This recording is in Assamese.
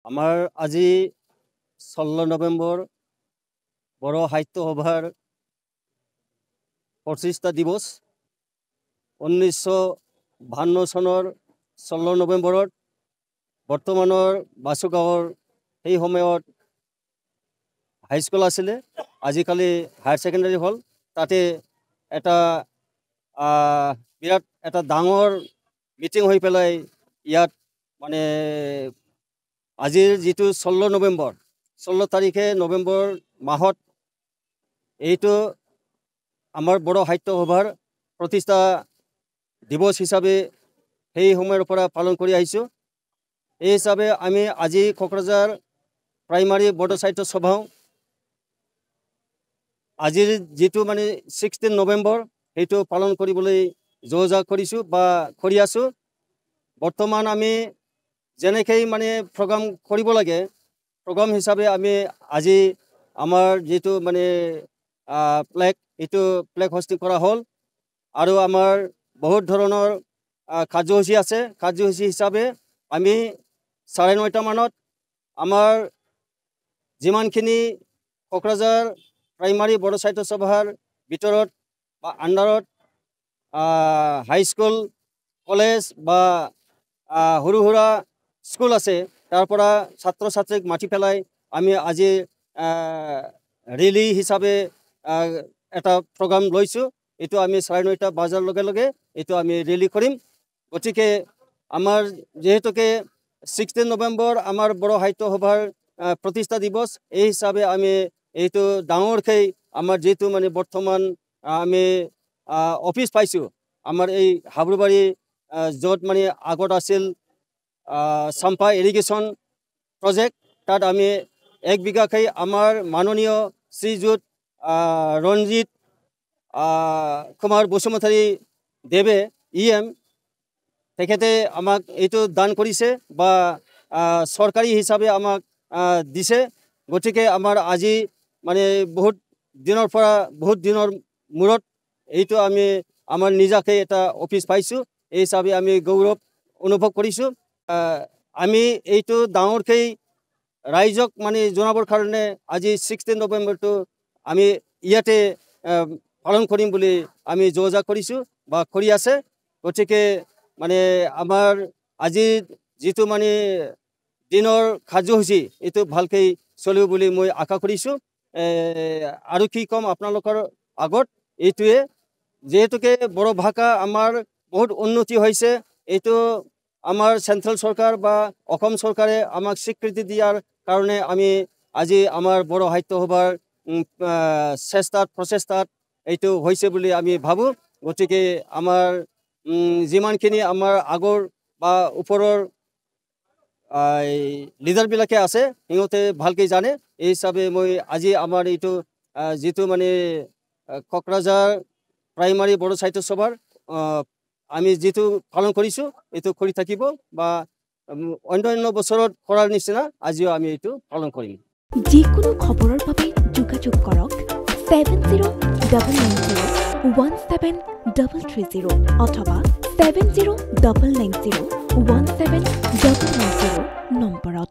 আমাৰ আজি 16 নভেম্বৰ বড় সাহিত্য সভাৰ 25টা দিবস 1952 চনৰ 16 নভেম্বৰত বৰ্তমানৰ বাসুগাঁৱৰ সেই সময়ত হাইস্কুল আছিলে আজিকালি হায়াৰ সেকেন্ডাৰী হল তাতে এটা বিৰাট এটা ডাঙৰ মিটিং হৈ পেলাই ইয়াত মানে আজিৰ যেটো 16 নভেম্বৰ 16 তাৰিখে নভেম্বৰ মাহত এইটো আমাৰ বড় সাহিত্য সভাৰ প্ৰতিষ্ঠা দিবস হিচাপে সেই সময়ৰ পৰা পালন কৰি আহিছো এই হিচাপে আমি আজি কোকৰাঝাৰ প্ৰাইমাৰী বড় সাহিত্য সভা আজিৰ যেটো মানে 16 নভেম্বৰ এইটো পালন কৰিবলৈ যোজা কৰিছো বা কৰি আছো বৰ্তমান আমি যেনেকৈ মানে প্ৰগ্ৰাম কৰিব লাগে প্ৰগ্ৰাম হিচাপে আমি আজি আমাৰ যেটো মানে প্লেক এটো প্লেক হোষ্টিং কৰা হল আৰু আমাৰ বহুত ধৰণৰ কাৰ্যসূচী আছে কাৰ্যসূচী হিচাপে আমি 9:30 মানত আমাৰ যিমানখিনি কোকৰাঝাৰ প্ৰাইমাৰী বড় সাহিত্য সভাৰ ভিতৰত বা আন্ডাৰত হাই স্কুল কলেজ বা সৰু সুৰা স্কুল আছে তাৰ পৰা ছাত্ৰ ছাত্ৰীক মাতি পেলাই আমি আজি ৰেলী হিচাপে এটা প্ৰগ্ৰাম লৈছো এটো আমি 9:30 বাজাৰ লগে লগে এটো আমি ৰেলী কৰিম গতিকে আমাৰ যেহেতুকে 16 নভেম্বৰ আমাৰ বড় সাহিত্য সভাৰ প্ৰতিষ্ঠা দিবস এই হিচাপে আমি এইটো ডাঙৰকৈ আমাৰ যেটো মানে বৰ্তমান আমি অফিস পাইছো আমাৰ এই হাবুবাৰী যত মানে আগত আছিল চাম্পা ইৰিগেশ্যন প্ৰজেক্ট তাত আমি 1 বিঘাকৈ আমাৰ মাননীয় শ্ৰীযুত ৰঞ্জিত কুমাৰ বসুমতাৰী দেৱে ইএম তেখেতে আমাক এইটো দান কৰিছে বা সৰকাৰী হিচাপে আমাক দিছে গতিকে আমাৰ আজি মানে বহুত দিনৰ পৰা বহুত দিনৰ মূৰত এইটো আমি আমাৰ নিজাকৈ এটা অফিস পাইছো এই হিচাপে আমি গৌৰৱ অনুভৱ কৰিছো আমি এইটো ডাঙৰকৈ ৰাইজক মানে জনাবৰ কাৰণে আজি 16 নভেম্বৰটো আমি ইয়াতে পালন কৰিম বুলি আমি যোজা কৰিছো বা কৰি আছে গতিকে মানে আমাৰ আজি যেটো মানে দিনৰ কাৰ্যসূচী এটো ভালকৈ চলিব বুলি মই আশা কৰিছো আৰু কি কম আপোনালোকৰ আগত এইটোৱে যেহেতুকে বড় ভাষা আমাৰ বহুত উন্নতি হৈছে এইটো আমাৰ সেন্ট্ৰেল সৰকাৰ বা অসম সৰকাৰে আমাক স্বীকৃতি দিয়াৰ কাৰণে আমি আজি আমাৰ বড় সাহিত্য সভাৰ প্ৰচেষ্টাত এইটো হৈছে বুলি আমি ভাবো গতিকে আমাৰ যিমানখিনি আমাৰ আগৰ বা ওপৰৰ লিডাৰ বিলাকে আছে সিহঁতে ভালকৈ জানে এই হিচাপে মই আজি আমাৰ এইটো যেটো মানে কোকৰাঝাৰ প্ৰাইমাৰী বড় সাহিত্য সভাৰ আমি যেটো পালন কৰিছো এটো কৰি থাকিব বা অন্য বছৰত কৰাৰ নিচিনা আজিও আমি এটো পালন কৰিম যিকোনো খবৰৰ বাবে যোগাযোগ কৰক 7099017330 অথবা 7099017990